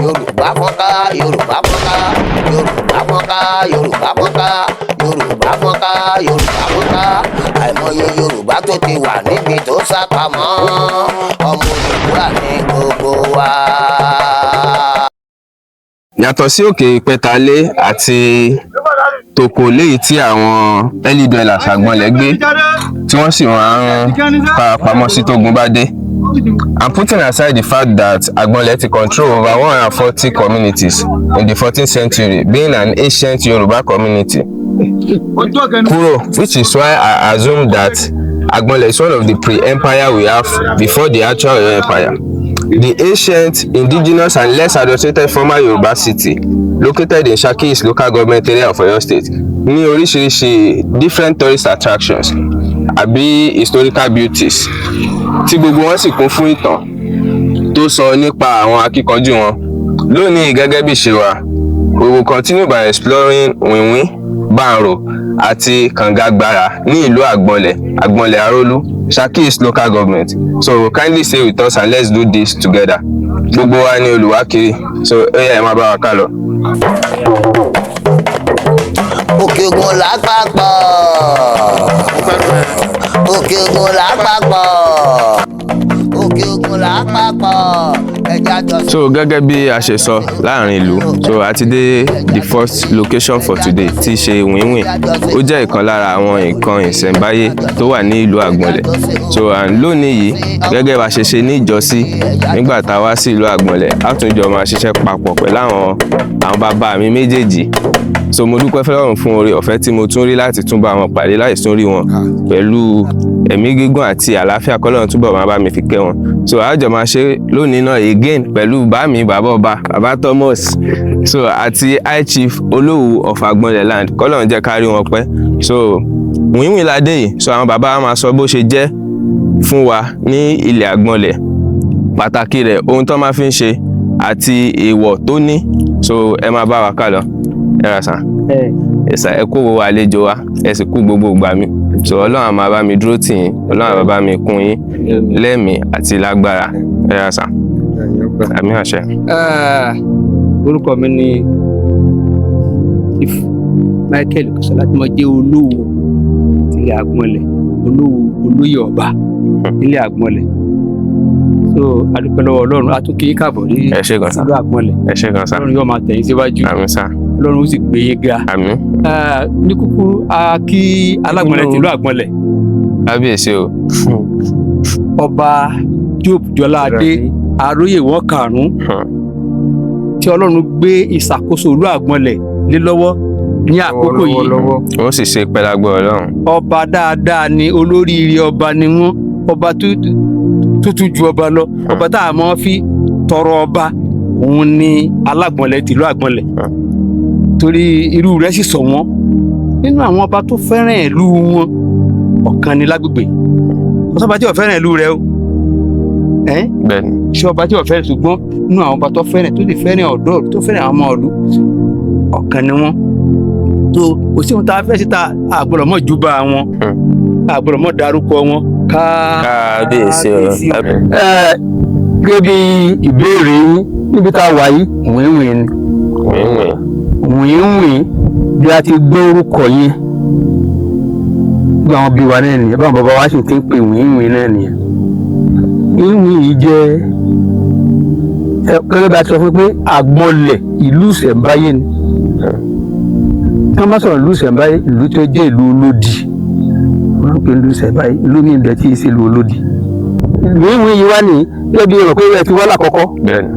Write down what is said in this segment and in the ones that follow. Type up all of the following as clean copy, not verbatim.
Yorùbá fọ́nká, Yorùbá fọ́nká, Yorùbá fọ́nká, Yorùbá fọ́nká, Yorùbá fọ́nká, Yorùbá fọ́nká. Àìmọye Yorùbá tó ti wà níbi tó sápamọ́, ọmọ Yorùbá ní gbogbo wa. Yàtọ̀ sí òkè ìpẹ̀tàlé àti tòkò léyìí tí àwọn early dwellers Àgbọ̀nlẹ̀ gbé tí wọ́n sì máa ń farapamọ́ sí tógun bá dé. I'm putting aside the fact that Àgbọ̀nlẹ̀ ti control over 140 communities in the 14th century, being an ancient Yoruba community. Kúrò, which is why I assume that Àgbọ̀nlẹ̀ is one of the pre-empire we have before the actual empire. The ancient, indigenous and less adulterated former Yoruba city located in Shaki East local government area of Oyo State ní oríṣiríṣi different tourist attractions àbí historical beauties tí gbogbo wọn sì kún fún ìtàn tó sọ nípa àwọn akíkanjú wọn. Lónìí gẹ́gẹ́ bí ṣe wà, we will continue by exploring Wìnwín, Bàǹrò àti Kàngagbàrà ní ìlú Àgbọ̀nlẹ̀, Àgbọ̀nlẹ̀ Arólú, Shaki East local government. So kindly stay with us and let's do this together. Gbogbo wa ni Olùwákiri, so ó yá ẹ máa bá wa ká lọ. Òkè Ògùn lápapọ̀, Òkè Ògùn lápapọ̀, Òkè Ògùn lápapọ̀. So gẹ́gẹ́ bí a ṣe sọ láàrin ìlú, so a ti dé the first location for today tí í ṣe Wìnwín. Ó jẹ́ ìkan lára àwọn nǹkan ìṣẹ̀ǹbáyé tó wà ní ìlú Àgbọ̀nlẹ̀. So lónìí yìí gẹ́gẹ́ bá ṣe ṣe ní ìjọsí nígbà tá a wá sí ìlú Àgbọ̀nlẹ̀, a tún jọ máa ṣiṣẹ́ papọ̀ pẹ̀lú àwọn bàbá mi méjèèjì. So mo dúpẹ́ f'Ọlọ́run fún oore ọ̀fẹ́ tí mo tún rí láti tún bá wọn pàdé láì tún rí wọn pẹ̀lú ẹ̀mí gígùn àti àlàáfíà k'Ọlọ́run túbọ̀ máa bá mi fi kẹ́ wọn. So a jọ máa ṣe lónìí náà again pẹ̀lú bàmí bàbá ọba, bàbá Thomas, so àti High Chief Olówu of Àgbọ̀nlẹ̀ land, k'Ọlọ́run jẹ́ ká rí wọn pẹ́. So Wìnwín ládé yìí, so àwọn bàbá wa máa sọ bó ṣe jẹ́ fún wa ní ilẹ̀ Àgbọ̀nlẹ̀, pàtàkì rẹ̀, ohun tó máa fi ń ṣe àti èèwọ̀ tó ní. So ẹ máa bá wa ká lọ. Ẹ rà sàn. Ẹ̀sà ẹ kó gbogbo àlejò wa, ẹ sì kú gbogbo ìgbà mi. So Ọlọ́run á máa bá mi dúró tì yín, Ọlọ́run á máa bá mi kún yín lẹ́mìí àti lágbára. Ẹ rà sàn. Àmín àṣẹ. Orúkọ mi ni Chief Michael Kọ̀sọ́lá tí mo jẹ́ Olówu tilẹ̀ Àgbọ̀nlẹ̀, Olówu olóyè ọba ilẹ̀ Àgbọ̀nlẹ̀. So adúpẹ́ lọ́wọ́ Ọlọ́run, a tún kí káàbọ̀ ní ìlú Àgbọ̀nlẹ̀. Ẹ ṣé gan sa. Ọlọ́run yóò máa tẹ̀yìn síwájú. Àmín sà. Ọlọ́run ó sì gbé yín ga. Àmín. Ní kúkúrú, a kí alágbọ̀nlẹ̀ tìlú Àgbọ̀nlẹ̀. Kábíyèsí o. Ọba Job Jọládé Aróyè wọn karùn-ún tí Ọlọ́run gbé ìṣàkóso ìlú Àgbọ̀nlẹ̀ lé lọ́wọ́ ní àkókò yìí. Wọ́n sì ṣe pẹ́lágbọ́ Ọlọ́run. Ọba dáadáa ni, olóríire ọba ni wọ́n, ọba tútù ju ọba lọ, ọba tá a máa fi tọrọ ọba, òun ni alágbọ̀nlẹ̀ tìlú Àgbọ̀nlẹ̀. Torí irú rẹ̀ sì sọ wọ́n nínú àwọn ọba tó fẹ́ràn ìlú wọn, ọ̀kan ni lágbègbè. Kò sọ́ba tí ò fẹ́ràn ìlú rẹ̀ o. Bẹ́ẹ̀ni. Ṣé ọba tí ò fẹ́ràn, ṣùgbọ́n nínú àwọn ọba tó fẹ́ràn, tó sì fẹ́ràn ọ̀dọ́, tó fẹ́ràn àwọn ọmọ ìlú, ọ̀kan ni wọ́n. So kò sí ohun tá a fẹ́ síta, àgbọ̀dọ̀ mọ̀ júbà wọn, àgbọ̀dọ̀ mọ̀ dárúkọ wọn. Kábíyèsí o. Gẹ́gẹ́ bí ìbéèrè yín, níbi tá a wà yìí, Wìnwín ni. Wìnwín bí a ti gbọ́ orúkọ yẹn, bí àwọn bí wa náà nìyẹn, báwọn bàbá wa sì ti ń pè Wìnwín náà nìyẹn. Wìnwín yìí jẹ́, gẹ́gẹ́ bí a ti sọ fún pé Àgbọ̀nlẹ̀ ìlú ìṣẹ̀ǹbáyé ni. Tí wọ́n bá sọ̀rọ̀ ìlú ìṣẹ̀ǹbáyé, ìlú tó jẹ́ ìlú olódì, wọ́n ń pè ìlú ìṣẹ̀ǹbáyé, ìlú mi ìbẹ̀ tí ì ṣe ìlú olódì. Wìnwín yìí wá ní gẹ́gẹ́ bí ọ̀rọ̀ pé ẹ ti wá lákọ̀ọ́kọ́. Bẹ́ẹ̀ni.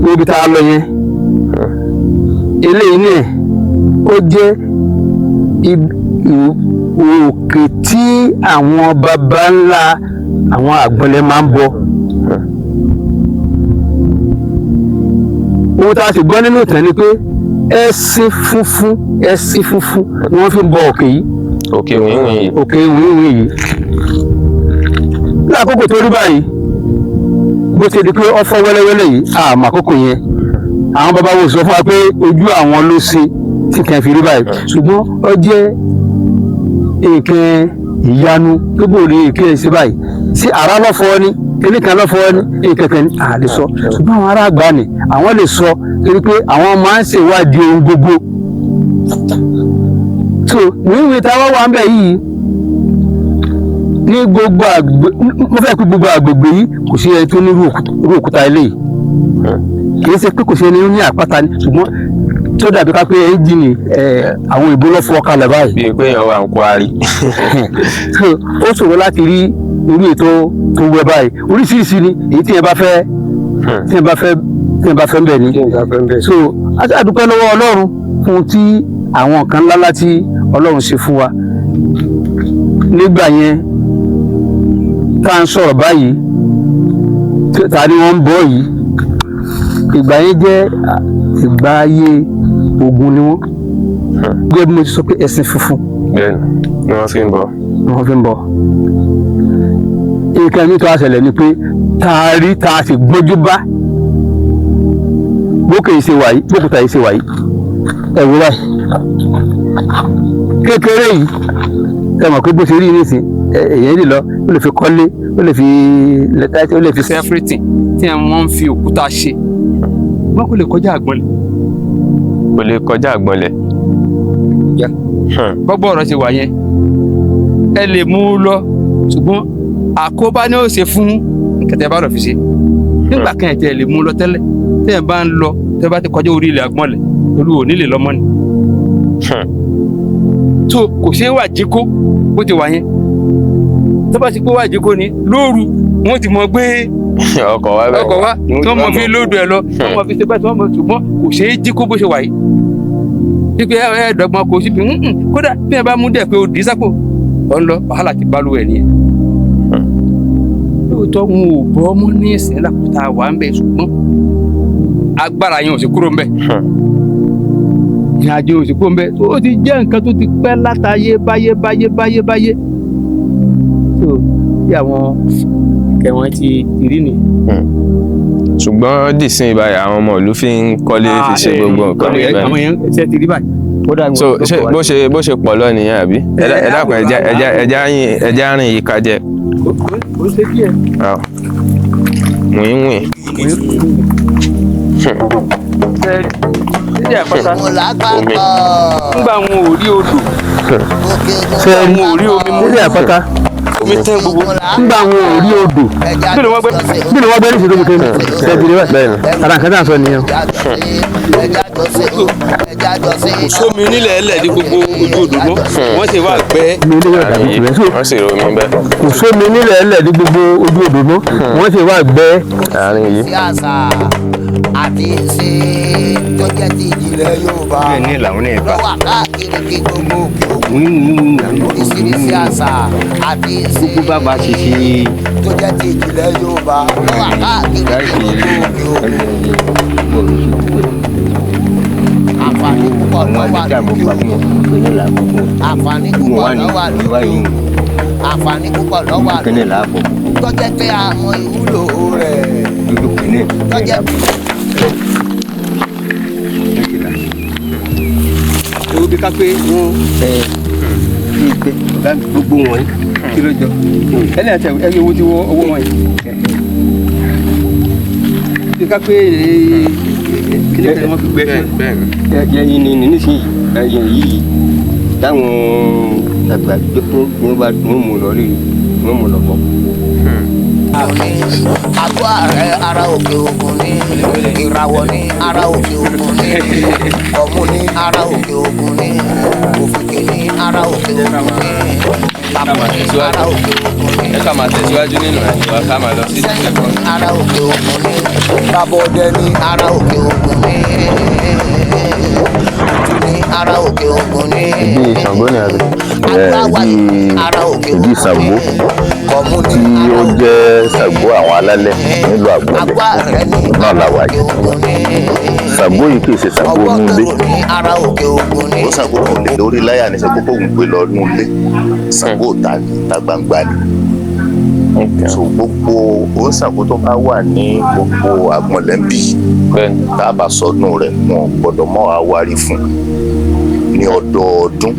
Níbi tá a lọ yẹn, eléyìí náà ó jẹ́ òkè tí àwọn baba ńlá àwọn Àgbọ̀nlẹ̀ máa ń bọ. Ohun tá a sì gbọ́ nínú ìtàn ni pé ẹṣin funfun ni wọ́n fi ń bọ òkè yìí. Òkè Wìnwín yìí. Òkè Wìnwín yìí. Lákòókò tó rí báyìí, bó ti di pé ó fọ́ wẹ́lẹ́wẹ́lẹ́ yìí, àmọ́ àkókò yẹn àwọn bàbá wo sọ fún wa pé ojú àwọn ló ṣe tí kàn fi rí báyìí, ṣùgbọ́n ó jẹ́ nǹkan ìyanu tó bò ní nǹkan ẹ̀sìn báyìí sí ara lọ́fọ̀ọ́ ni kíní kan lọ́fọ̀ọ́ ni kẹ̀kẹ́ ni a lè sọ ṣùgbọ́n àwọn ará àgbà ni àwọn lè sọ torí pé àwọn máa ń ṣèwádìí ohun gbogbo so wíwí táwa wà ń bẹ̀ yìí ní gbogbo àgbè mo fẹ́ pé gbogbo àgbègbè yìí kò sí ẹni tó ní irú òkúta eléyìí kì í ṣe pé kò sí ẹni ní àpáta ni ṣùgbọ́n tó dàbí ká pé ẹ́ńjìnì àwọn ìbò lọ́ fọ́ kalẹ̀ báyìí. bíi pé ìyàwó à ń kó ari. so ó ṣòro láti rí irú ètò tó wẹ báyìí oríṣiríṣi ni èyí tí ẹ bá fẹ́ ń bẹ̀ ni. so a dúpẹ́ lọ́wọ́ Ọlọ́run fún tí àwọn nǹkan ńláńlá tí Ọlọ́run ṣe fún wa nígbà yẹn tá à ń sọ̀rọ̀ báyìí ta ni wọ́n ń bọ̀ yìí ìgbà yẹn jẹ́ ìgbà ayé Ògún ni wọ́n gbé bí mo ti sọ pé ẹ̀sìn funfun ni wọ́n fi ń bọ̀. nǹkan mi tó a ṣẹlẹ̀ ni pé tá a rí tá a sì gbójú bá bókè yìí ṣe wà yìí bókúta yìí ṣe wà yìí ẹ̀wù báyìí kékeré yìí ẹ mọ̀ pé bó ṣe rí nísìn èyàn lè lọ ó lè fi kọ́lé ó lè fi lẹ́tàtì ó lè fi sẹ́fìrìtì tí wọ́n ń fi òkúta ṣe wọ́n kò lè kọjá àgbọ̀nlẹ̀. kò lè kọjá àgbọ̀nlẹ̀. bọ́bọ̀ ọ̀rọ̀ ṣe wà yẹn ẹ lè mú un lọ ṣùgbọ́n àkóbá ni ó ṣe fún kẹtẹ bá lọ fi ṣe nígbà kan ẹ̀ tẹ́ ẹ lè mú un lọ tẹ́lẹ̀ tẹ́ ẹ bá ń lọ tẹ́ ẹ bá ti kọjá orí ilẹ̀ àgbọ̀nlẹ̀ olúwo nílé lọ́mọ ni. so kò ṣeé wà jíkó bó ti wà yẹn tó bá ti pé wà jíkó ni lóru wọn ti mọ gbé ọkọ̀ wá tí wọ́n mọ fi lóòdù ẹ lọ tí wọ́n mọ fi ṣe bẹ́ẹ̀ tí wọ́n mọ ṣùgbọ́n kò ṣeé jíkó bó ṣe wà yìí pípé ẹ̀ẹ́dọ́gbọ̀n kò sí bí kódà bí ẹ bá mú dẹ̀ pé o dì í sápò ọ̀ ń lọ wàhálà ti bá lúwẹ̀ nìyẹn. lóòótọ́ wọn ò bọ́ ọmọ ní ẹ̀sìn lákòótá wà ń bẹ̀ ṣùgbọ́n agbára yẹn ò sì kúrò ń bẹ̀ ìrìnàjò òsìkò ń bẹ tó ti jẹ́ nǹkan tó ti pẹ́ látayé báyé tó bí àwọn kẹwọn ti rí ni. ṣùgbọ́n dìsín ìbáyà àwọn ọmọ ìlú fi ń kọ́lé fi ṣe gbogbo nǹkan nígbà àwọn yẹn ṣe ti rí báyìí. so bó ṣe pọ̀ lọ nìyẹn àbí ẹ dákun ẹja rìn yìí ká jẹ. ó ṣe díẹ̀. wìn. Ilé àpáta nígbà wọn ò rí odò ṣe wọn ò rí omi mú ilé àpáta omi tán gbogbo nígbà wọn ò rí odò bí ni wọ́n gbé ní ìṣètò kòtò ṣe ti rí bẹ́ẹ̀ ara nǹkan tá à ń sọ nìyẹn. kò sómi nílẹ̀ ẹlẹ̀ ní gbogbo ojú odò mọ́ wọ́n sì wá gbẹ́. wọ́n sì rí omi bẹ́ẹ̀. kò sómi nílẹ̀ ẹlẹ̀ ní gbogbo ojú odò mọ́ wọ́n sì wá gbẹ́. àárín yìí. àti ṣe tó jẹ́ ti ìjìnlẹ̀ Yorùbá lọ́wọ́ káàkiri kí gbogbo oríṣiríṣi àṣà àti ṣe gbogbo bàbá ṣe ṣe tó jẹ́ ti ìjìnlẹ̀ Yorùbá lọ́wọ́ káàkiri kí gbogbo àǹfààní púpọ̀ lọ́wọ́ àǹfààní púpọ̀ lọ́wọ́ tó jẹ́ pé àwọn ìwúlò rẹ̀ tó jẹ́ ewu bí ká pé wọn ìgbẹ́ gbogbo wọn kí ló jọ ẹni àti ẹni owó tí owó wọn yìí bí ká pé kí ni wọn fi gbẹ fún. ẹyin ni nísìnyí ẹyin yìí táwọn àgbà gbé fún wọn bá wọn mú lọ rí wọn mú lọ bọ. àgọ́ ààrẹ ara òkè òkun ní ìràwọ̀ ní ara òkè òkun ní ọ̀mù ní ara òkè òkun ní òfìkè ní ara òkè òkun ní tàbí ní ara òkè òkun ní. ẹ ká máa tẹ̀síwájú nínú ìwà ká máa lọ sí sẹ́yìn ní ara òkè òkun ní tàbọ̀dẹ ní ara òkè òkun ní ara òkè òkun ní. ibi Ṣàngó ni àbí ibi Ṣàngó tí ó jẹ́ Ṣàngó àwọn alálẹ̀ nílùú Àgbọ̀nlẹ̀ náà làwà yìí. Ṣàngó yìí kì í ṣe Ṣàngó inú ilé. ó Ṣàngó kò lè lórí láyà ní Ṣàngó kò ń gbé lọ inú ilé. Ṣàngó ta gbangba ni. so gbogbo ó Ṣàngó tó bá wà ní gbogbo Àgbọ̀nlẹ̀ ń bì tá a bá sọdún rẹ̀ wọn gbọ́dọ̀ mọ́ àwárí fún ní ọdọọdún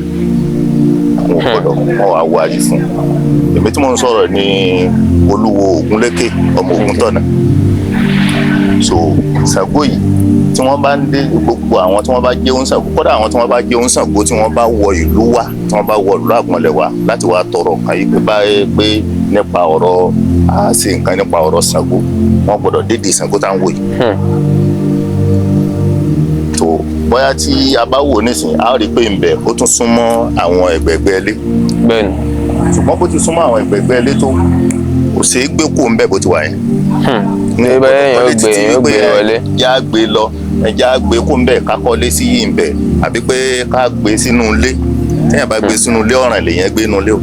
wọn ò gbọ́dọ̀ wọn wá wáyé fún. Èmi tí mo ń sọ̀rọ̀ ní Olúwo Ògúnlékè ọmọ Ògúntọ̀nà. So Ṣàngó yìí tí wọ́n bá ń dé, gbogbo àwọn tí wọ́n bá jẹ́ Ṣàngó, kódà àwọn tí wọ́n bá jẹ́ Ṣàngó tí wọ́n bá wọ ìlú wa, tí wọ́n bá wọ ìlú Àgbọ̀nlẹ̀ wa láti wá tọrọ nǹkan yìí pé báyìí pé nípa ọ̀rọ̀ àṣẹ nǹkan nípa ọ̀rọ̀ Ṣàngó, wọ́n gbọ́dọ̀ dédé Ṣàngó tá ń wò yìí. tó bóyá tí a bá wò nísìnyí a rí i pé ń bẹ ó tún súnmọ́ àwọn ẹgbẹ̀gbẹ́ ilé. bẹ́ẹ̀ni. ṣùgbọ́n bó ti súnmọ́ àwọn ẹgbẹ̀gbẹ́ ilé tó kò ṣeé gbé kó ń bẹ bó ti wà yẹn. ní bẹ́ẹ̀ yẹn ó gbé wọlé. já gbé lọ ẹja gbé kó ń bẹ ká kọ́lé sí yìí ń bẹ àbí pé ká gbé sínú ilé téèyàn bá gbé sínú ilé ọ̀ràn lèyẹn gbé inú ilé o.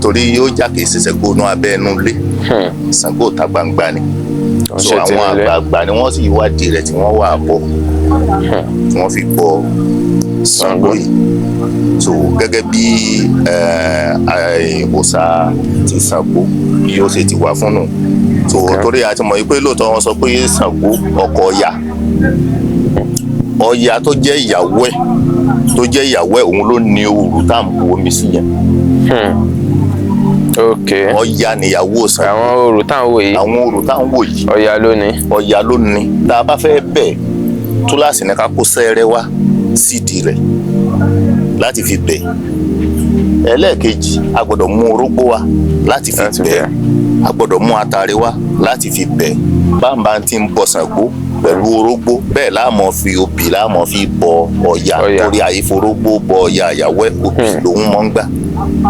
torí yóò já kìí ṣiṣẹ́ kó nú abẹ́ inú ilé. Ṣàngó ta gbangba ni. so àwọn àgbààgbà ni wọ́n sì wádìí rẹ̀ tí wọ́n wà bọ̀ tí wọ́n fi bọ Ṣàngó yìí. so gẹ́gẹ́ bí òòṣà ti Ṣàngó bí ó ṣe ti wà fún nù. so torí a ti mọ̀ pé lóòótọ́ wọn sọ pé Ṣàngó ọkọ Ọya tó jẹ́ ìyàwó ẹ̀ òun ló ní òòrù tá à ń bu omi sí yẹn. ok. Ọya níyàwó Ṣàngó. àwọn òòrù tá à ń wò yìí. Ọya ló ní. tá a bá fẹ́ bẹ̀ túláàsì ní ká kó sẹ́rẹ́ wá sídìí rẹ̀ láti fi bẹ̀. ẹlẹ́ẹ̀kejì a gbọ́dọ̀ mú orógbó wá láti fi bẹ̀. a gbọ́dọ̀ mú atare wá láti fi bẹ̀. báńbá ti ń bọ Ṣàngó pẹ̀lú orógbó bẹ́ẹ̀ láàmú fi obì láàmú fi bọ Ọya torí àyíforógbó bọ Ọya ìyàwó ẹ̀ obì lòun mọ́ ń gbà.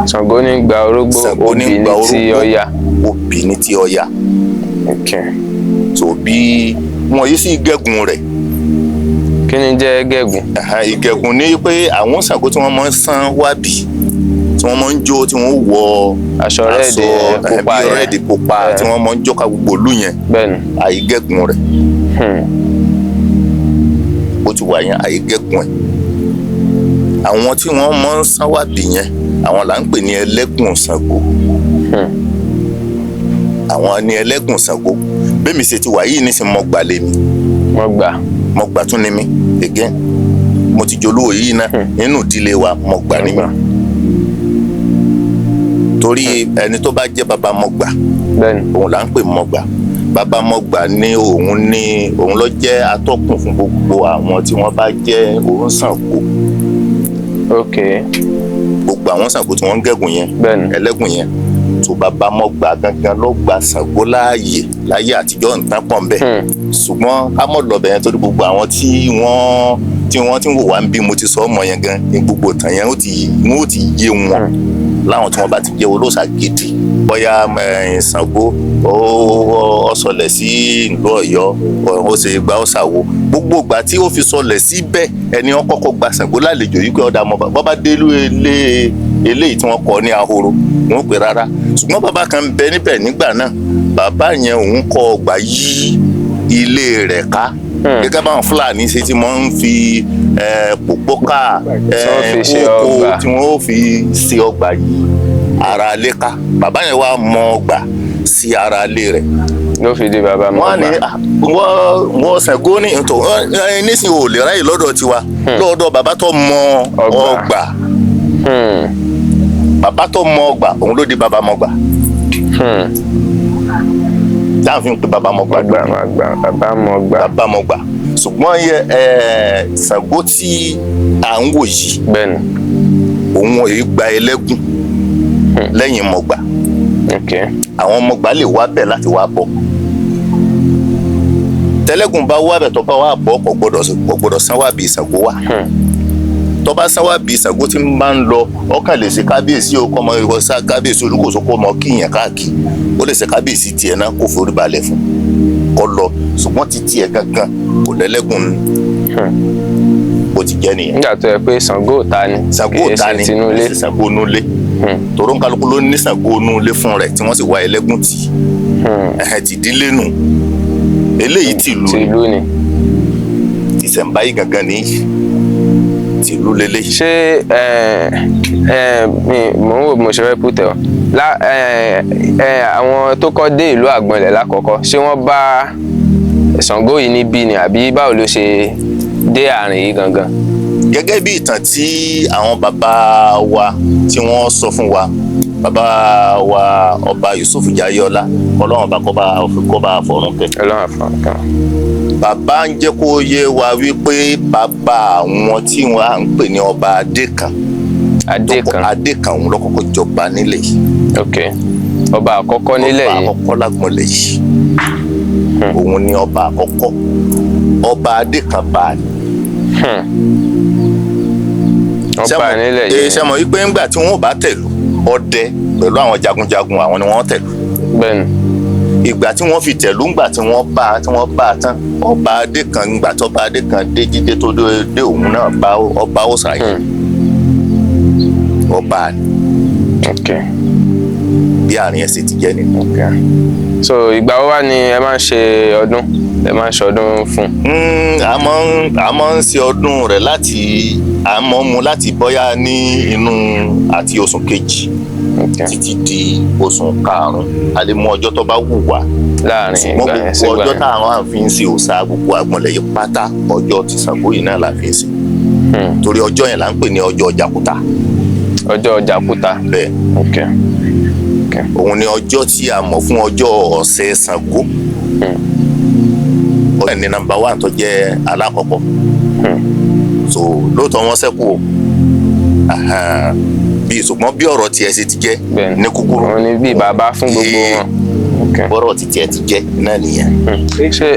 Ṣàngó ní gba orógbó, obì ní ti Ọya. obì ní ti Ọya. so bí wọn yìí sì gẹ́gùn rẹ̀. kí ni jẹ́ gẹ́gùn? ìgẹ̀gùn ni pé àwọn Ṣàngó tí wọ́n máa ń sán wábì tí wọ́n máa ń jó tí wọ́n wọ aṣọ rẹ́ẹ̀dì pupa tí wọ́n máa ń jó ká gbogbo ìlú yẹn. bẹ́ẹ̀ni. àìgẹ́gùn rẹ̀. ó ti wà yẹn àìgẹ́gùn ẹ̀. àwọn tí wọ́n máa ń sán wábì yẹn àwọn là ń pè ní ẹlẹ́gùn Ṣàngó. àwọn ni ẹlẹ́gùn Ṣàngó. bẹ́ẹ̀ mi ṣe ti wà yìí nísìnyí mo gbà lé mi. mo gbà tún ni mi again mo ti jolówó yìí náà nínú ìdílé wa mo gbà ní mi. torí ẹni tó bá jẹ́ bàbá mo gbà òun là ń pè mo gbà. bàbá mo gbà ní òun ló jẹ́ atọ́kùn fún gbogbo àwọn tí wọ́n bá jẹ́ Ṣàngó. ok. gbogbo àwọn Ṣàngó tí wọ́n ń gẹ̀gùn yẹn ẹlẹ́gùn yẹn tó bàbá mo gbà gangan ló gba Ṣàngó láyé àtijọ́ nǹkan pọ̀ ń bẹ̀. ṣùgbọ́n ká mọ̀ lọ́bẹ̀ yẹn torí gbogbo àwọn tí wọ́n ti ń wò wá ń bí mo ti sọ ọmọ yẹn gan ní gbogbo ìtàn yẹn ó ti yé wọn láwọn tí wọ́n bá ti jẹ́ olóòṣà gidi. bóyá Ṣàngó ó sọlẹ̀ sí ìlú Ọ̀yọ́ ó ṣe gba ó ṣàwo gbogbo ìgbà tí ó fi sọlẹ̀ síbẹ̀ ẹni wọ́n kọ́kọ́ gba Ṣàngó lálejò yìí pé ọ̀dà mọ́ bàbá dé eléyìí tí wọ́n kọ́ ní ahoro wọn pè rárá. ṣùgbọ́n bàbá kan ń bẹ níbẹ̀ nígbà náà bàbá yẹn òun kọ́ ọgbà yí ilé rẹ̀ ká gẹ́gẹ́ báwọn Fúlàní ṣe ti máa ń fi pòpókà kókó tí wọ́n fi ṣe ọgbà yìí ara ilé ká. bàbá yẹn wá mọ ọgbà sí ara ilé rẹ̀. ló fi di bàbá mọ́ ọgbà. wọ́n Ṣàngó ní ìtò nísìnyí ò lè ráyè lọ́dọ̀ tiwa lọ́dọ̀ bàbá tó mọ ọgbà. bàbá tó mọ ọgbà òun ló di bàbá mọ ọgbà. táwọn fi ń pe bàbá mọ ọgbà. bàbá mọ ọgbà. ṣùgbọ́n Ṣàngó tí à ń wò yìí òun ò gba ẹlẹ́gùn lẹ́yìn mọ̀gbà. àwọn mọ̀gbà lè wá bẹ̀ láti wá bọ̀. tẹ́lẹ́gùn bá wá bẹ̀ tó bá wá bọ̀ kò gbọ́dọ̀ sanwó àbí Ṣàngó wá. tó bá sanwó àbí Ṣàngó tí ń bá ń lọ ọkàn lè ṣe kábíyèsí o kọ́ ọmọ ìwọ̀sá kábíyèsí Olúkòso kó ọmọ kíyàn káàkiri ó lè ṣe kábíyèsí tiẹ̀ náà kó forí balẹ̀ fún kọ́ lọ ṣùgbọ́n ti tiẹ̀ gangan kò lẹ́lẹ́gùn bó ti jẹ́ nìyẹn. nígbà tó yẹ pé Ṣàngó ta ni kì í ṣe Ṣàngó nulẹ̀ tòró ń kálukú ló ní Ṣàngó nulẹ̀ fún rẹ̀ tí wọ́n sì wá ẹlẹ́gùn tì ti dílé nù eléyìí tìlú ni tìṣẹ̀ǹbáyé gangan nìyí tìlú lélẹ̀. ṣé mò ń wò mo ṣe fẹ́ pùtẹ́ ọ àwọn tó kọ́ dé ìlú Àgbọ̀nlẹ̀ lákọ̀ọ́kọ́ ṣé wọ́n bá Ṣàngó yìí níbí ni àbí báwo ló ṣe dé àárín yìí gangan? gẹ́gẹ́ bí ìtàn tí àwọn bàbá wa tí wọ́n sọ fún wa, bàbá wa ọba Yusuf Jayéọlá, Ọlọ́run bá kó bá fọ̀run kẹ́. Ọlọ́run àfọ̀nkàn. Bàbá ń jẹ́ kó yé wa wípé bàbá àwọn tí wọ́n à ń pè ní ọba Adékan. Adékan òun ló kọ́kọ́ jọba nílẹ̀ yìí. Ok, ọba àkọ́kọ́ nílẹ̀ yìí. Ọba àkọ́kọ́ lágbọ̀nlẹ̀ yìí. Òun ni ọba àkọ́kọ́. Ọba Adékan bá a ní. Ọba nílẹ̀ yìí. Ṣé mọ̀ wípé ńgbà tí wọ́n bá tẹ̀lú ọdẹ pẹ̀lú àwọn jagunjagun, àwọn ni wọ́n tẹ̀lú. Bẹ́ẹ̀ni. Ìgbà tí wọ́n fi tẹ̀lú ńgbà tí wọ́n bá a tán, ọba Adékan ńgbà tó ọba Adékan dé jíde tó dé òun náà bá ọba Òsàyè. Ọba ni. Ok. Bí àárín ẹsẹ̀ ti jẹ́ nínú. So ìgbà wo wá ni ẹ máa ń ṣe ọdún? Ẹ máa ń ṣe ọdún fún? A máa ń ṣe ọdún rẹ̀ láti bọ́yá ní inú àti oṣù kejì títí di oṣù karùn-ún. A lè mú ọjọ́ tó bá wù wá. Láàrin ìgbà yẹn sí ìgbà yẹn. Ọjọ́ táwọn àfi ń ṣe òòṣà gbogbo àgbọ̀nlẹ̀ yìí pátá, ọjọ́ ti Ṣàngó yìí náà la fi ń ṣe. Torí ọjọ́ yẹn là ń pè ní ọjọ́ Jàkúta. Ọjọ́ Jàkúta. Bẹ́ẹ̀. Ok. Òun ni ọjọ́ tí a mọ̀ fún ọjọ́ ọ̀sẹ̀ Ṣàngó. Ọjọ́ ní nọ́mbà 1 tó jẹ́ alákọ̀ọ́kọ́. So lóòótọ́ wọn ṣẹ́kù o. Ṣùgbọ́n bí ọ̀rọ̀ tiẹ̀ ṣe ti jẹ́ ní kúkúrú. Òun ni bí bàbá fún gbogbo wọn. Bọ́rọ̀ ti tiẹ̀ ti jẹ́ náà nìyẹn. Ṣé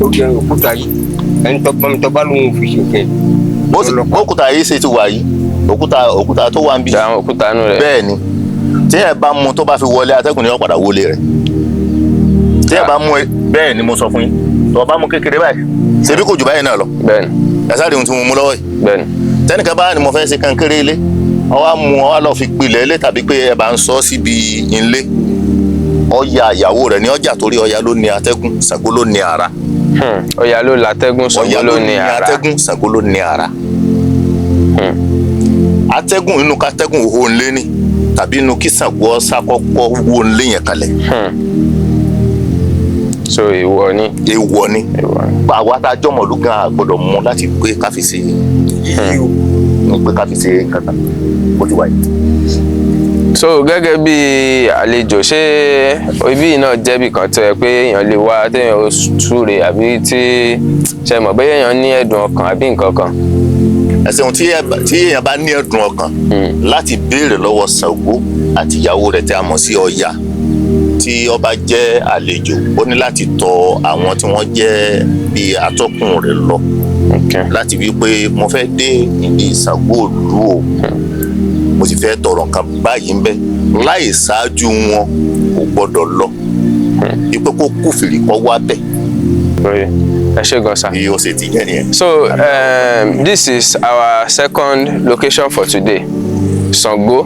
ó jẹ́ òkúta yìí ẹni tó bá lóun fi ṣe kẹ́. Òkúta yìí ṣe ti wà yìí, òkúta tó wà ń bí. àwọn òkúta nù rẹ̀. Bẹ́ẹ̀ ni, tí ẹ bá mú tó bá fi wọlé atẹ́gùn ni wọ́n padà wọlé rẹ̀. Tí ẹ bá mú bẹ́ẹ̀ ni mo sọ fún yín, tó bá mú kékeré báyìí ṣebí kò jù báyìí náà lọ. Bẹ́ẹ̀ni. Ẹ̀sáré ohun tí mo mú lọ́wọ́ yìí. Bẹ́ẹ̀ni. Tẹ́nìkan bá ní mo fẹ́ ṣe kankéré ilé, ọwọ́ mú ọ lọ fi pilẹ̀ ilé tàbí pé ẹ bá ń sọ síbi ilé. Ọya ìyàwó rẹ̀ ní ọjà torí Ọya ló ní atẹ́gùn, Ṣàngó ló ní ara. Ọya ló látẹ́gùn, Ṣàngó ló ní ara. Atẹ́gùn, Ṣàngó ló ní ara. Atẹ́gùn inú kátẹ́gùn òhò ńlé ni tàbí inú kí Ṣàngó ṣàkọ́kọ́ wó ńlé yẹn kalẹ̀. So èèwọ̀ ni. Èèwọ̀ ni. Àwa tá a jọmọ ló gan gbọ́dọ̀ mú láti pé ká fi ṣe kankan bó ti wáyé. So gẹ́gẹ́ bí àlejò, ṣé ibi náà jẹ́bi kan tó yẹ pé èèyàn lè wá téèyàn ó súre àbí tí ṣe mọ̀ bóyá èèyàn ní ẹ̀dùn ọkàn àbí nǹkan kan? Ẹ̀sìn tí èèyàn bá ní ẹ̀dùn ọkàn láti béèrè lọ́wọ́ Ṣàngó àti ìyàwó rẹ̀ tí a mọ̀ sí Ọya, tí ó bá jẹ́ àlejò ó ní láti tọ̀ àwọn tí wọ́n jẹ́ bí atọ́kùn rẹ̀ lọ láti wí pé mo fẹ́ dé ìdí Ṣàngó ìlú o, mo sì fẹ́ tọrọ nǹkan báyìí ń bẹ, láì ṣáájú wọn kò gbọ́dọ̀ lọ wípé kó kúfìrí kọ́ wá bẹ̀. Ẹ ṣé gan sir. Bí ó ṣe ti jẹ́ nìyẹn. So this is our second location for today. Ṣàngó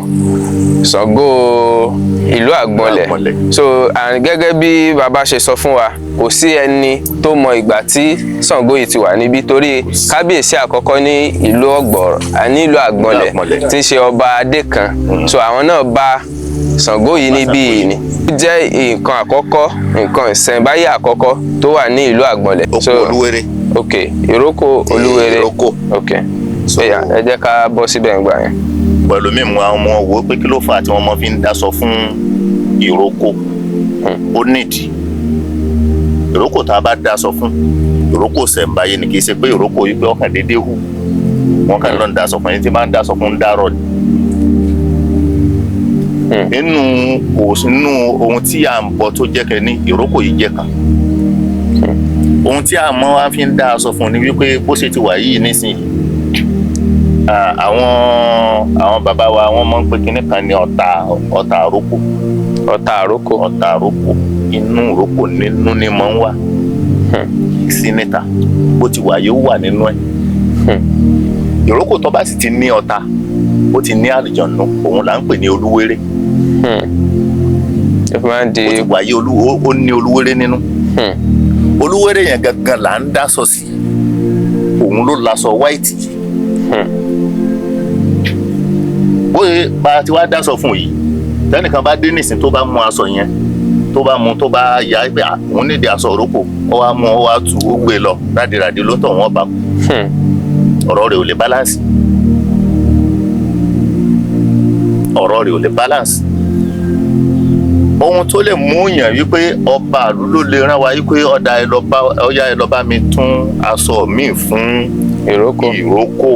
ìlú Àgbọ̀nlẹ̀. So gẹ́gẹ́ bí bàbá ṣe sọ fún wa, kò sí ẹni tó mọ ìgbà tí Ṣàngó yìí ti wà níbí torí kábíyèsí àkọ́kọ́ ní ìlú Ọ̀gbọ̀rọ̀ ní ìlú Àgbọ̀nlẹ̀ tí í ṣe ọba Adékan. So àwọn náà bá Ṣàngó yìí níbí yìí ni. Ó jẹ́ nǹkan àkọ́kọ́, nǹkan ìṣẹ̀ǹbáyé àkọ́kọ́ tó wà ní ìlú Àgbọ̀nlẹ̀. Oko Olúwéré. Ok, ìrókò Olúwéré. Ok. Ẹ jẹ́ ká bọ́ síbẹ̀ ńgbà yẹn. Pẹ̀lú mímu àwọn ọmọ wo pé kí ló fà á tí wọ́n mọ fi ń dáṣọ fún ìrókò. Ó nídìí. Ìrókò tá a bá dáṣọ fún, ìrókò ṣẹ̀ǹbáyé ni, kì í ṣe pé ìrókò yìí pé ọkàn déédéé hù. Wọ́n kàn lọ́n dáṣọ fún ẹni tí máa ń dáṣọ fún ń dárọ̀ ni. Nínú ohun tí à ń bọ tó jẹ́ kẹ́ni, ìrókò yìí jẹ́ kan. Ohun tí a mọ́ wá fi ń dáṣọ fún ni wípé bó ṣe ti wà yìí nísìnyí. Àwọn bàbá wa wọ́n mọ̀ ń pè kinní kan ní ọ̀tà àrókò. Ọ̀tà àrókò. Ọ̀tà àrókò, inú ìrókò nínú ni mọ̀ ń wà. Sí níta bó ti wà yóò wà nínú ẹ̀. Ìrókò tó bá sì ti ní ọ̀tà, ó ti ní àlùjọ̀nnú, òun là ń pè ní Olúwéré. Bó ti wà yìí ó ní Olúwéré nínú. Olúwéré yẹn gangan là ń dáṣọ sí, òun ló láṣọ white yìí. Bóyá bá ti wá dáṣọ fún yìí, tẹ́nìkan bá dé nísìn tó bá mú aṣọ yẹn, tó bá yá pé òun nídìí aṣọ òrókò, ó wá mú ọ wá tu ó gbé lọ rádìrádì ló tọ̀ wọ́n bá kú. ọ̀rọ̀ rẹ̀ ò lè balance. ọ̀rọ̀ rẹ̀ ò lè balance. ohun tó lè mú yàn wípé ọba àlú ló lè rán wa wípé ọya ẹ lọ bá mi tún aṣọ mi fún ìrókò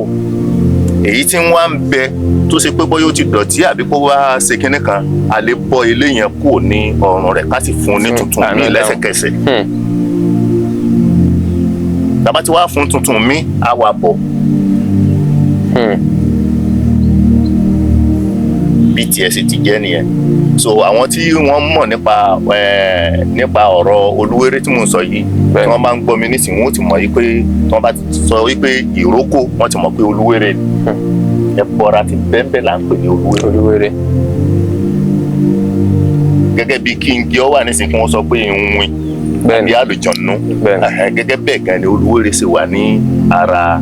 èyí tí wọ́n ń bẹ tó ṣe pé bóyá ó ti dọ̀tí àbí kó wá ṣe kinní kan a lè bọ́ ilé yẹn kúrò ní ọrùn rẹ̀ ká sì fún un ní tuntun mi lẹ́sẹ̀kẹsẹ̀. tàbá tí wàá fún tuntun mi á wà bọ̀. bí tiẹ̀ sì ti jẹ́ nìyẹn. so àwọn tí wọ́n mọ̀ nípa ọ̀rọ̀ Olúwéré tí mò ń sọ yìí tí wọ́n bá ń gbọ́ mi nísìnyí wọ́n ti mọ̀ yìí pé tí wọ́n bá ti sọ wípé ìrókò wọ́n ti mọ̀ pé Olúwéré ni. ẹ̀bọra ti bẹ́ẹ̀ là ń pè ní Olúwéré. gẹ́gẹ́ bí kí n gé ọ wà nísìnyí kí wọ́n sọ pé ìwìn àbí àlùjọ̀nù gẹ́gẹ́ bẹ́ẹ̀ gan ni Olúwéré ṣe wà ní ara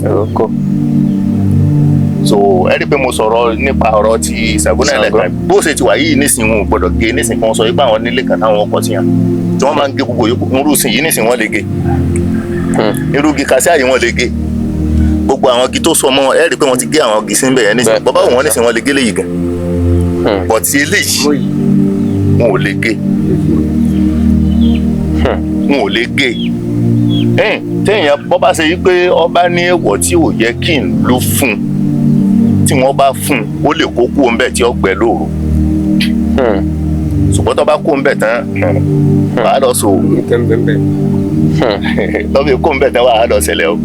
ìrókò. so ẹ rí i pé mo sọ̀rọ̀ nípa ọ̀rọ̀ ti Ṣàngó náà lẹ́ẹ̀kan bó ṣe ti wà yìí nísìnyí wọn ò gbọ́dọ̀ gé nísìnyí kí wọ́n sọ wípé àwọn nílé kan táwọn ọkọ̀ ti yàn tí wọ́n máa ń gé gbogbo yòókù irú sìn yìí nísìnyí wọ́n lè gé irú igi kàṣí àyè wọ́n lè gé gbogbo àwọn igi tó so mọ́ ẹ rí i pé wọ́n ti gé àwọn igi sí níbẹ̀ yẹn nísìnyí bọ́bá wọn nísìnyí wọ́n lè gé léyìí gan bọ̀ tí eléyìí wọn ò lè gé wọn ò lè gé téèyàn bọ́ bá ṣe yí pé ọba ní èèwọ̀ tí ò yẹ kí n lù fún un tí wọ́n bá fún un ó lè kó kú ńbẹ̀ tí ó gbẹ lóru ṣùgbọ́n tó bá kó ńbẹ̀ tán wàá lọ sọ lọ́bì kó ńbẹ̀ tán wàá lọ ṣẹlẹ̀ o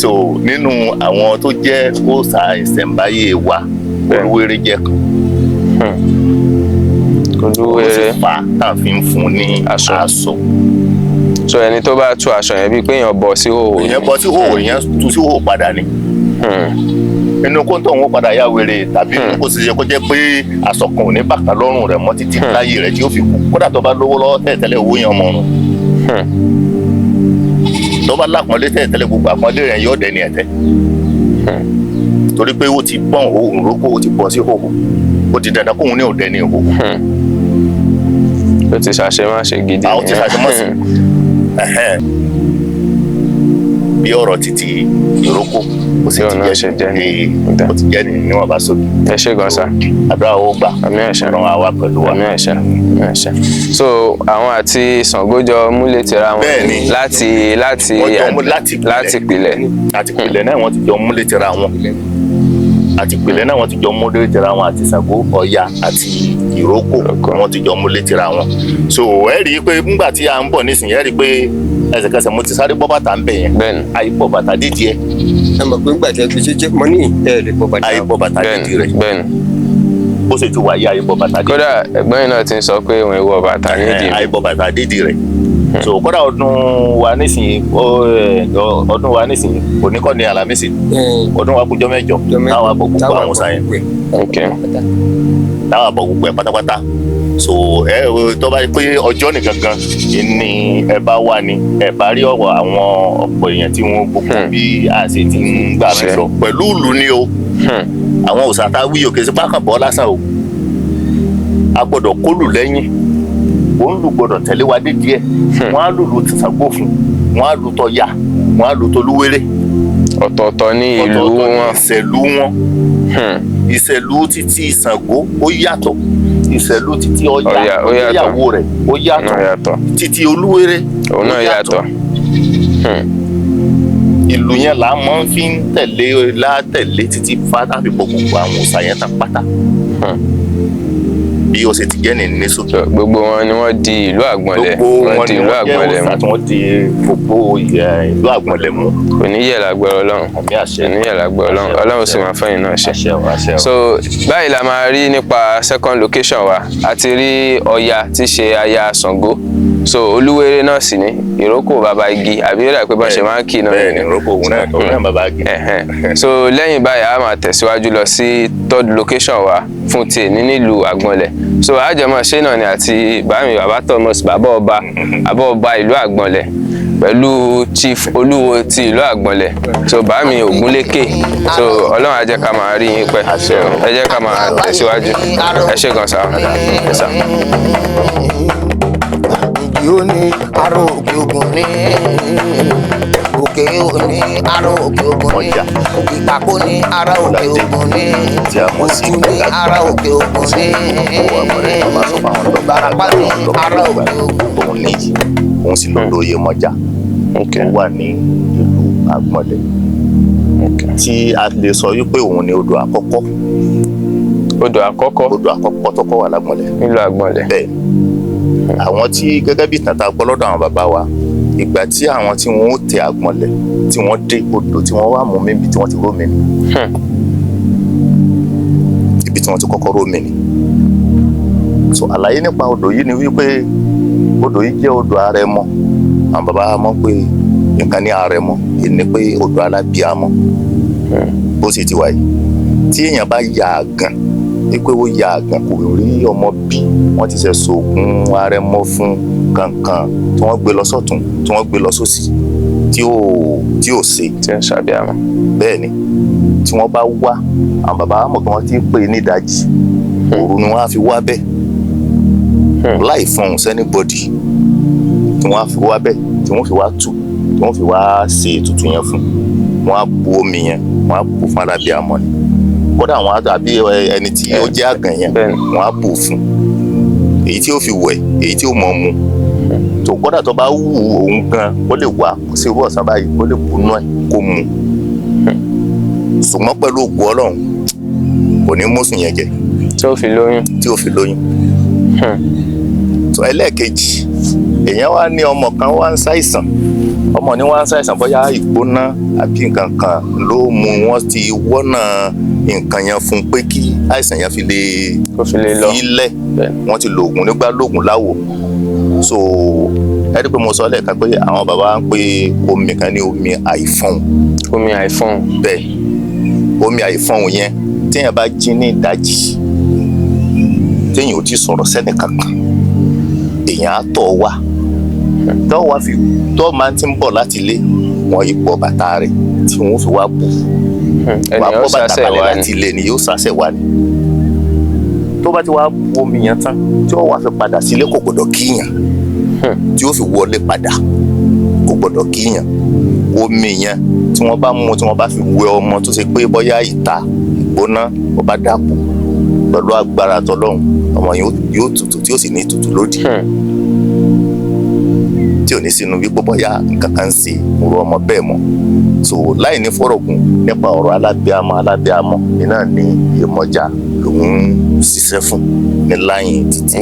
so nínú àwọn tó jẹ́ òòṣà ìṣẹ̀ǹbáyé wa Olúwéré jẹ́ kan Olúwéré fà tá a fi ń fún ní aṣọ. so ẹni tó bá tú aṣọ yẹn bíi pé èèyàn bọ́ sí hòhò èèyàn bọ́ sí hòhò èèyàn tú sí hòhò padà ni inú kó tó ń padà yá wèrè tàbí kó sì ṣe kó jẹ́ pé aṣọ kan ò ní bàtà lọ́rùn rẹ̀ mọ́ títí láyé rẹ̀ tí ó fi kú kódà tó bá lówó lọ́wọ́ tẹ́lẹ̀ owó yẹn mọ́ ọ̀run tó bá lápọ̀nlé tẹ́lẹ̀ gbogbo àpọ́nlé rẹ̀ yóò dẹni ẹ̀tẹ́ torí pé ó ti bọ́n òun rókò ó ti bọ́ sí hòhò ó ti dandan kóun ní òde ní hòhò. ó ti ṣàṣemáṣe gidi. àwọn ti ṣàṣemáṣe bí ọ̀rọ̀ títí ìrókò ó sì ti jẹ́ ní níwọ̀n bá sókè. ẹ ṣé gan sa. àdúrà ó gbà. àmì ẹ̀ṣẹ̀. ọ̀rọ̀ àwa pẹ̀lú wa. àmì ẹ̀ṣẹ̀. àmì ẹ̀ṣẹ̀. so àwọn àti Ṣàngó jọ múlẹ̀ tira wọn. bẹ́ẹ̀ni láti pilẹ̀. àti pilẹ̀ náà wọ́n ti jọ múlẹ̀ tira wọn. àti ìpìlẹ̀ náà wọ́n ti jọ múlẹ̀ tira wọn àti Ṣàngó Ọya àti ìrókò wọ́n ti jọ múlẹ̀ tira wọn. so ẹ rí i pé nígbà tí a ń bọ̀ nísìnyí ẹ rí i pé ẹsẹ̀kẹsẹ̀ mo ti sáré bọ́ bàtà ń bẹ̀ yẹn. bẹ́ẹ̀ni àyíbọ̀ bàtà dídì ẹ. ẹ mọ̀ pé nígbà tí ẹ fi ṣe mọ́ ní ẹ lè bọ́ bàtà. àyíbọ̀ bàtà dídì rẹ̀. bẹ́ẹ̀ni bó ṣe ti wà yí àyíbọ̀ bàtà dídì. kódà ẹ̀gbọ́n yìí náà ti ń sọ pé òun ìwọ bàtà nídìí. àyíbọ̀ bàtà dídì rẹ̀. so kódà ọdún wa nísìnyí òní kọ́ ni Àlàmísì ọdún wa kújọ́ mẹ́jọ táwọn àbọ̀ gbogbo àwọn sáyẹn táwọn àbọ̀ gbogbo ẹ̀ pátápátá. so ẹ tó bá yẹ pé ọjọ́ nìkan gan ni ẹ bá wà ní ẹ bá rí ọ̀rọ̀ àwọn ọ̀pọ̀ èèyàn tí wọ́n gbogbo bí a ṣe ti ń gbà mí lọ pẹ̀lú ìlú ni o àwọn òòṣà tá a wí òkè sí pákàbọ̀ lásán o a gbọ́dọ̀ kólù lẹ́yìn òun lù gbọ́dọ̀ tẹ̀lé wa dé díẹ̀ wọ́n á lùlù Ṣàngó fún wọ́n á lù t'Ọya wọ́n á lù t'Olúwéré. ọ̀tọ̀ọ̀tọ̀ ní ìlú wọn. ìṣẹ̀lú wọn ìṣẹ̀lú títí Ṣàngó ó yàtọ̀ ìṣẹ̀lú títí Ọya ìyàwó rẹ̀ ó yàtọ̀ títí Olúwéré òun náà yàtọ̀. ìlú yẹn là máa ń fi ń tẹ̀lé títí fátà fi bọ́ gbogbo àwọn òòṣà yẹn tán pátá bí ó ṣe ti jẹ́ ní sókè. gbogbo wọn ni wọ́n di ìlú Àgbọ̀nlẹ̀ wọ́n di ìlú Àgbọ̀nlẹ̀ mú. wọ́n di gbogbo ìlú Àgbọ̀nlẹ̀ mú. kò ní yẹ̀ lágbára Ọlọ́run kò ní yẹ̀ lágbára Ọlọ́run Ọlọ́run sì máa fẹ́yìn náà ṣe. so báyìí la máa rí nípa second location wa a ti rí Ọya tí ṣe aya Ṣàngó so Olúwéré náà sì ní ìrókò bàbá igi àbí ó dà pé bá ṣe máa ń kì náà. bẹ́ẹ̀ni ìrókò òun náà bàbá igi. so lẹ́yìn báyìí a máa tẹ̀síwájú lọ sí third location wa fún ti èní nílùú Àgbọ̀nlẹ̀ so àjọmọ̀ ṣé náà ni àti bàmí bàbá Thomas bàbá ọba ìlú Àgbọ̀nlẹ̀ pẹ̀lú chief olúwo ti ìlú Àgbọ̀nlẹ̀ so bàmí Ògúnlékè so Ọlọ́run á jẹ́ ká máa rí yín pẹ́ ẹ jẹ́ ká máa tẹ̀síwájú ẹ ṣé gan sa ẹ sá. yóò ní ará òkè ògùn ní òkè òní ará òkè ògùn ní ìpàkó ní ará òkè ògùn ní òtún ní ará òkè ògùn ní ìbàràpá ní ará òkè ògùn. òun nìyí òun sì lọ́dọ̀ Oyèmọ́jà tó wà ní ìlú Àgbọ̀nlẹ̀ tí a lè sọ wípé òun ni odò àkọ́kọ́ tó kọ́ wà l'Àgbọ̀nlẹ̀ nílùú Àgbọ̀nlẹ̀. bẹ́ẹ̀ àwọn tí gẹ́gẹ́ bí ìtàn tá a gbọ́ lọ́dọ̀ àwọn bàbá wa ìgbà tí àwọn tí wọ́n ó tẹ Àgbọ̀nlẹ̀ tí wọ́n dé odò tí wọ́n wá mú mi ibi tí wọ́n ti rómi ni ibi tí wọ́n ti kọ́kọ́ rómi ni. so àlàyé nípa odò yìí ni wípé odò yìí jẹ́ odò Àrẹ̀mọ àwọn bàbá wa mọ̀ pé nǹkan ní Àrẹ̀mọ èyí ni pé odò alábíàmọ bó sì ti wáyé tí èèyàn bá ya àgàn pé ó ya àgàn kò rí ọmọ bí wọ́n ti ṣe sògùn Àrẹ̀mọ fún kankan tí wọ́n gbé lọ sọ́tún tí wọ́n gbé lọ sósì tí ò ṣe tí ń ṣàbíàmọ. bẹ́ẹ̀ ni tí wọ́n bá wá àwọn bàbá wa mọ̀ pé wọ́n ti pè ní ìdajì òru ni wọ́n á fi wá bẹ́ẹ̀ láì fọhùn sẹ́nibọ́dì tí wọ́n á fi wá bẹ́ẹ̀ tí wọ́n fi wá tù tí wọ́n fi wá ṣe ètùtù yẹn fún wọ́n á bu omi yẹn wọ́n á bù fún alábíàmọ ni kódà àwọn àbí ẹni tí ó jẹ́ àgàn yẹn wọ́n á bù fún èyí tí ó fi wẹ̀ èyí tí ó mọ̀ mu tó kódà tó bá wù òun gan ó lè wá kó sí irú ọ̀sán báyìí ó lè bunú ẹ̀ kó mu ṣùgbọ́n pẹ̀lú ògùn Ọlọ́run kò ní mọ́sùn yẹn jẹ tí ó fi lóyún. tó ẹlẹ́ẹ̀kejì èèyàn wá ní ọmọ kan wá ń ṣàìsàn ọmọ ní wá ń ṣàìsàn bóyá ìgbóná àbí nǹkan kan ló mú wọn ti wọ́nà nǹkan yẹn fún pé kí àìsàn yẹn fi lè ilẹ̀ wọ́n ti lo oògùn nígbà lóògùn láwo so ẹ rí pé mo sọ lẹ́ẹ̀kan pé àwọn bàbá ń pe omi kan ní omi àìfọ̀hùn. omi àìfọ̀hùn. bẹ́ẹ̀ omi àìfọ̀hùn yẹn téèyàn bá jí ní ìdájí téèyàn ò ti sọ̀rọ̀ sẹ́ni kankan èèyàn á tọ̀ wá tọ́ máa ti ń bọ̀ láti ilé wọn ipò bàtà rẹ̀ tí wọ́n fi wá bù wá bọ́ bàtà balẹ̀ láti ilé ni yóò sàṣẹ̀ wá ni tó bá ti wá bu omi yẹn tán tí wọ́n wá fi padà sílé kò gbọ́dọ̀ kíyàn tí ó fi wọlé padà kò gbọ́dọ̀ kíyàn omi yẹn tí wọ́n bá mú tí wọ́n bá fi wẹ ọmọ tó ṣe pé bóyá ìta ìgbóná ó bá dàpọ̀ pẹ̀lú agbára tọlọ́run ọmọ yóò tutù tí ó sì ní tutù lódì tí ò ní sínú wípé bóyá nǹkan kan ń ṣe òru ọmọ bẹ́ẹ̀ mọ́ so láì ní fọ́rọ̀gùn nípa ọ̀rọ̀ alábíàmọ iná ní Oyèmọ́jà lòun ṣiṣẹ́ fún ní láyìn títí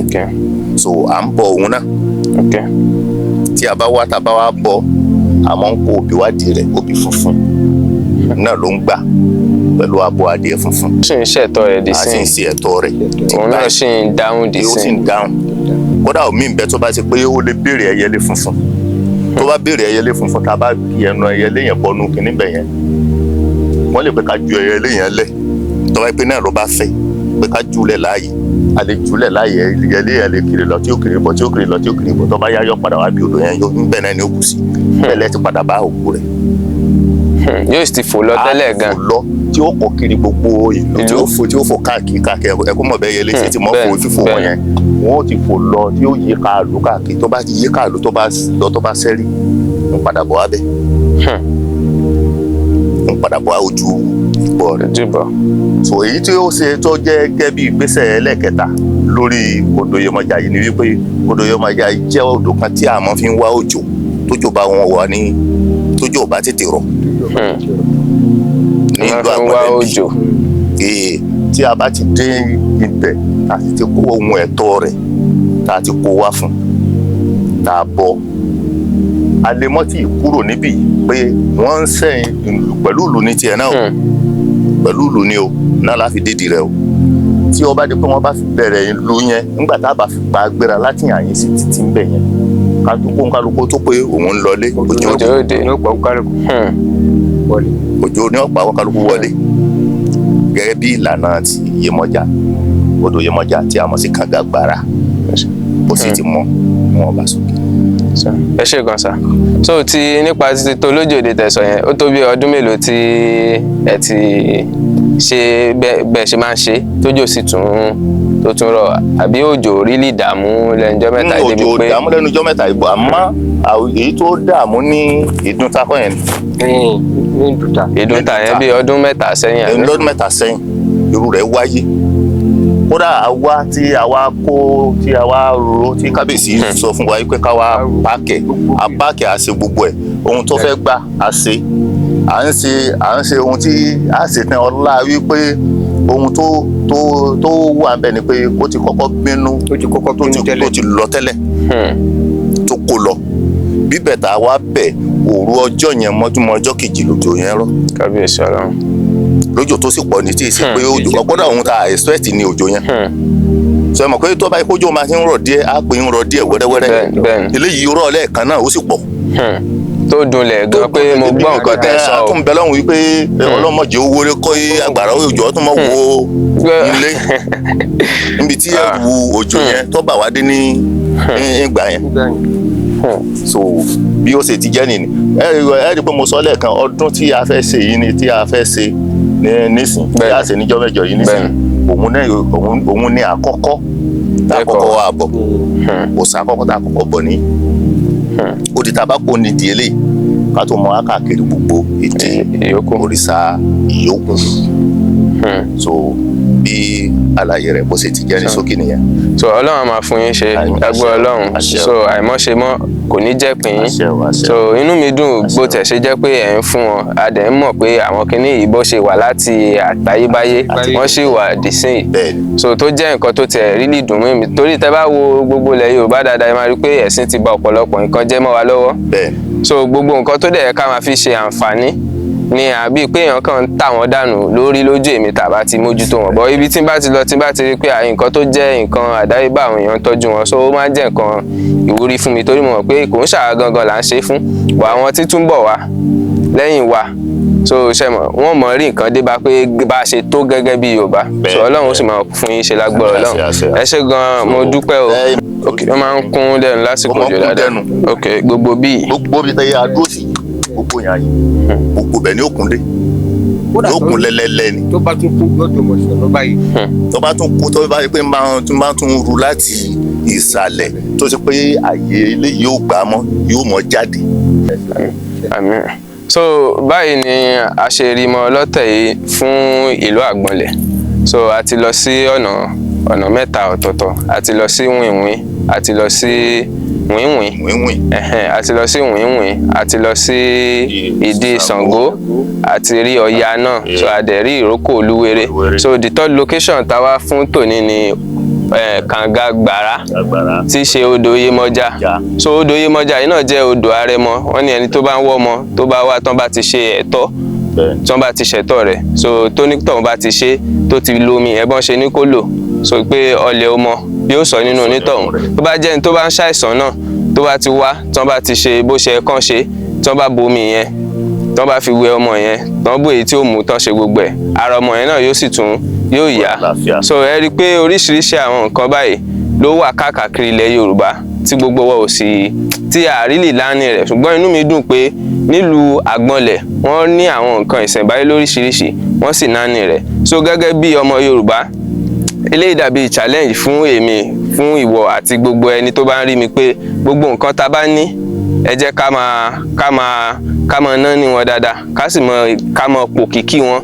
so à ń bọ òun náà tí a bá wá tá a bá wá bọ àmọ́ ń kó obì wádìí rẹ̀ obì funfun náà ló ń gbà pẹ̀lú abo adìẹ funfun. ó sì ń ṣẹ̀tọ́ rẹ̀ dì sí. a sì ń ṣe ẹ̀tọ́ rẹ̀. òun náà sì ń dáhùn dì sí. ó sì ń dáhùn. kódà omi ń bẹ tó bá ti pé ó lè béèrè ẹyẹlé funfun. tó bá béèrè ẹyẹlé funfun tá a bá fi ẹnu ẹyẹlé yẹn bọnú kínní bẹ̀ yẹn. wọ́n lè pé ká ju ẹyẹlé yẹn lẹ̀. tó bá pé náà ló bá fẹ́ pé ká júlẹ̀ láàyè. a lè júlẹ̀ láàyè ẹyẹlé yẹn lè kiri lọ tí ó kiri bọ̀ tí ó kiri lọ tí ó kiri bọ̀ tó bá yá yọ padà wá bí odò yẹn yóò ń bẹ̀ náà ní òkú sí. bẹ́ẹ̀ lẹ́ ti padà bá òkú rẹ̀. yóò sì ti fò lọ tẹ́lẹ̀ gan. a fò lọ tí ó kọ kiri gbogbo ìlú tí ó fò káàkiri ẹkú mọ̀ bẹ́ẹ̀ yẹlé sí ti mọ́ fò fífò wọn yẹn wọn ó ti fò lọ tí ó yí káàlù káàkiri tó bá ti yí káàlù tó bá lọ tó bá sẹ́rí ń padà bọ̀ wá bẹ̀ ń padà bọ̀ wá ojú ìbọ̀ rẹ̀ so èyí tí ó ṣe tó jẹ́ gẹ́gẹ́ bí ìgbésẹ̀ ẹlẹ́kẹta lórí odò Oyèmọ́jà yìí ni wípé odò Oyèmọ́jà jẹ́ odò kan tí a máa fi ń wá òjò tójò bá wọn wà ní tójò bá tètè rọ̀ ní ìlú Àgbọ̀nlẹ̀ bí tí a bá ti dé ibẹ̀ àti ti kó ohun ẹ̀tọ́ rẹ̀ tá a ti kó wá fún tá a bọ̀ a lè mọ́ tí kúrò níbí pé wọ́n ń sẹ́yìn pẹ̀lú ìlú ní tiẹ̀ náà pẹ̀lú ìlú ní o náà láfi dédìí rẹ̀ o tí ó bá di pé wọ́n bá fi bẹ̀rẹ̀ ìlú yẹn nígbà tá a bá fi pa agbéra láti yàn yín sí títí ń bẹ̀ yẹn kálukú tó pé òun ń lọlé òjò ní ọ̀pá kálukú wọlé gẹ́gẹ́ bí ìlànà ti Oyèmọ́jà odò Oyèmọ́jà tí a mọ̀ sí Kànga-Gbàrà ó sì ti mọ wọn bá sókè. ẹ ṣé gan sa so ti nípa títí tó lójú òde tẹ̀sán yẹn ó tó bí ọdún mélòó tí ẹ ti ṣe bẹ́ẹ̀ ṣe máa ń ṣe tójò sì tún rọ̀ àbí òjò rí lè dààmú lẹ́nujọ́ mẹ́ta yìí débi pé. òjò dààmú lẹ́nujọ́ mẹ́ta yìí bọ̀ àmọ́ èyí tó dààmú ní ìdúntà kọ́ yẹn. ìdúntà yẹn bí ọdún mẹ́ta sẹ́yìn àbí. lọ́dún mẹ́ta sẹ́yìn irú rẹ̀ wáyé kódà àwa tí àwa ro tí kábíyèsí sọ fún wa pé káwa páàkì àṣe gbogbo ẹ̀ ohun tó fẹ́ gbà àṣe à ń ṣe ohun tí a ṣe tán ọlá wípé ohun tó wà bẹ́ẹ̀ ni pé ó ti kọ́kọ́ bínú tó ti lọ tẹ́lẹ̀ tó kó lọ bíbẹ̀ tá a wá bẹ̀ òru ọjọ́ yẹn mọ́júmọ́ ọjọ́ kejì lójó yẹn rọ̀. kábíyèsí Ọlọ́run. lójó tó sì pọ̀ ní tí ì sí pé òjò ọgbọ́dọ̀ ohun tá a expect ní òjò yẹn. sọ ma pé tó bá yẹ kójó máa ti ń rọ̀ díẹ̀ á pè ń rọ̀ díẹ̀ wẹ́rẹ́wẹ́rẹ́ eléyìí rọ̀ lẹ́ẹ̀kan náà ó sì pọ̀. tó dunlẹ̀ gan pé mo gbọ́ nǹkan tẹ́ sọ. a tún bẹ lọ́hùn wípé ọlọ́mọdé owó rẹ kọ́ àgbàrá òjò tó mọ̀ wo ilé níbi tí ẹ̀rù òjò yẹn tó bà wá dé ní ìgbà yẹn. so bí ó ṣe ti jẹ́ nìyí ẹ rí pé mo sọ lẹ́ẹ̀kan ọdún tí a fẹ́ ṣe yìí ni tí a fẹ́ ṣe nísìn tí a ṣe níjọ́ mẹ́jọ yìí nísìn òun ní àkọ́kọ́ tá a kọ́kọ́ wà bọ̀ òsà àkọ́kọ́ tá a kọ́kọ́ bọ̀ ní ó di tabako ní di eléyìí ká tó mọ káàkiri gbogbo èdè òrìṣà ìyókù so bí àlàyé rẹ̀ bó ṣe ti jẹ́ ní ṣókí nìyẹn. so Ọlọ́run máa fún yín ṣe lágbó Ọlọ́run so àìmọ́ṣe mọ́ kò ní jẹ́ pín yín so inú mi dùn bó tẹ̀ ṣe jẹ́ pé ẹ̀ ń fún wọn a dẹ̀ ń mọ̀ pé àwọn kinní yìí bó ṣe wà láti àtayébáyé wọ́n sì wà dìsín so tó jẹ́ nǹkan tó tẹ̀ rí lì dùn mí mi torí tẹ́ bá wo gbogbo ilẹ̀ Yorùbá dáadáa ẹ máa rí pé ẹ̀sìn ti bà ọ̀pọ̀lọpọ̀ nǹkan jẹ́ mọ́ wa lọ́wọ́ so gbogbo nǹkan tó dẹ̀ ká máa fi ṣe àǹfààní ni àbí pé èèyàn kan ń tà wọ́n dànù lórí lójú èmi tàbá ti mójútó wọn bọ́ ibi tí n bá ti lọ tí n bá ti rí pé nǹkan tó jẹ́ nǹkan àdáyébá àwọn èèyàn ń tọ́jú wọn so ó máa ń jẹ́ nǹkan ìwúrí fún mi torí mo mọ̀ pé kò ń ṣàrà gangan là ń ṣe fún bọ̀ àwọn tí tún bọ̀ wá lẹ́yìn wa so ṣe mọ̀ wọ́n mọ̀ rí nǹkan dé bá pé bá a ṣe tó gẹ́gẹ́ bí Yorùbá so Ọlọ́run ó sì máa fún yín ṣe lágbára Ọlọ́run ẹ ṣé gan mo dúpẹ́ o ok wọ́n máa ń kún dẹnu lásìkò òjò dáadáa ok gbogbo bíi. gbogbo bí tẹ́yẹ adúró sí gbogbo yàn yìí gbogbo bẹ̀ ní òkúndé yóò kún lẹ́lẹ́lẹ́ ni. tó bá tún kú yóò tó mọ̀ ṣọ̀rọ̀ báyìí. tó bá tún kú tó bá yẹ pé máa tún ru láti ìsàlẹ̀ tó ṣe pé àyè ilé yóò gbà mọ́ yóò mọ́ jáde. àmín. so báyìí ni a ṣe rí mọ lọ́tẹ̀ yìí fún ìlú Àgbọ̀nlẹ̀ so a ti lọ sí ọ̀nà mẹ́ta ọ̀tọ̀ọ̀tọ̀ a ti lọ sí wìnwìn a ti lọ sí wìnwìn a ti lọ sí wìnwìn a ti lọ sí ìdí Ṣàngó a ti rí Ọya náà so a dẹ̀ rí Ìrókò Olúwéré so the third location táwa fún tòní ni Kànga Gbàrà tí í ṣe odò Yemọja so odò Yemọja yìí náà jẹ́ odò Arẹmọ wọ́n ní ẹni tó bá ń wọ́mọ tó bá wá tán bá ti ṣe ẹ̀tọ́ tí wọ́n bá ti ṣẹ̀tọ́ rẹ̀ so tónítọ̀ bá ti ṣe tó ti lomi ẹ̀bọ́n ṣe ní kó lò so pé ọlẹ̀ ọmọ yóò sọ nínú onítọ̀hún tó bá jẹ́ ní tó bá ń ṣàìsàn náà tó bá ti wá tí wọ́n bá ti ṣe bó ṣe kán ṣe tí wọ́n bá bomi yẹn tí wọ́n bá fi wẹ ọmọ yẹn tí wọ́n bó èyí tí ó mú tán ṣe gbogbo ẹ̀ ara ọmọ yẹn náà yóò sì tún yóò yá so ẹ rí i pé oríṣiríṣi àwọn nǹkan báyìí ló wà káàkiri ilẹ̀ Yorùbá tí gbogbo wa ò sì tí àrílì láàánú rẹ̀ ṣùgbọ́n inú mi dùn pé nílùú Àgbọ̀nlẹ̀ wọ́n ní àwọn nǹkan ìṣẹ̀ǹbáyé lóríṣiríṣi wọ́n sì náání rẹ̀ so gẹ́gẹ́ bí ọmọ Yorùbá eléyìí dàbí challenge fún èmi fún ìwọ àti gbogbo ẹni tó bá ń rí mi pé gbogbo nǹkan tá a bá ní ẹ jẹ́ ká máa ná ní wọn dáadáa ká máa pòkìkí wọn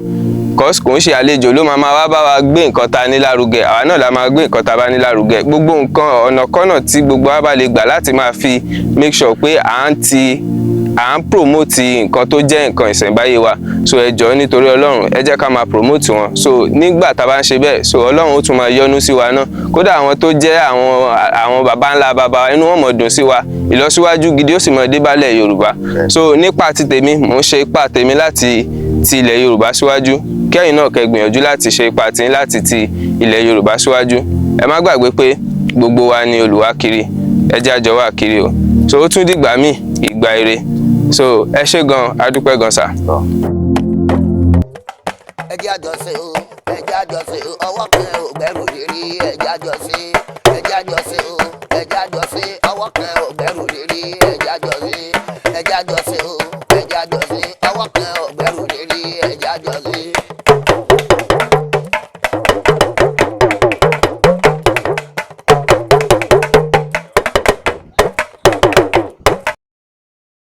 kò ń ṣe àlejò ló máa wá bá wa gbé nǹkan tá a ní lárugẹ àwa náà la máa gbé nǹkan tá a bá ní lárugẹ gbogbo nǹkan ọ̀nàkọ́nà tí gbogbo wa bá lè gbà láti máa fi make sure pé à ń promote nǹkan tó jẹ́ nǹkan ìṣẹ̀ǹbáyé wa so ẹ jọ̀ọ́ nítorí Ọlọ́run ẹ jẹ́ ká máa promote wọn so nígbà tá a bá ń ṣe bẹ́ẹ̀ so Ọlọ́run ó tún máa yọ́nú sí wa náà kódà àwọn tó jẹ́ àwọn baba ńlá baba inú wọn mọ̀ dùn sí wa ìlọsíwájú gidi ó sì mọ̀ dé bálẹ̀ Yorùbá so nípa ti tèmi mò ń ṣe ipá tèmi láti ti ilẹ̀ Yorùbá síwájú kẹ́yìn náà kẹ́ gbìyànjú láti ṣe ipa tí láti ti ilẹ̀ Yorùbá síwájú ẹ má gbàgbé pé gbogbo wa ni olùwákiri ẹ jẹ́ àjọ wà kiri o so ó tún dìgbà míì ìgbà ire so ẹ ṣé gan adúpẹ́ gan sà. ẹ jẹ́ àjọṣe o ẹ jẹ́ àjọṣe o ọwọ́ kan ò gbẹ́rù lérí ẹ jẹ́ àjọṣe ẹ jẹ́ àjọṣe o ẹ jẹ́ àjọṣe ọwọ́ kan ò gbẹ́rù lérí ẹ jẹ́ àjọṣe.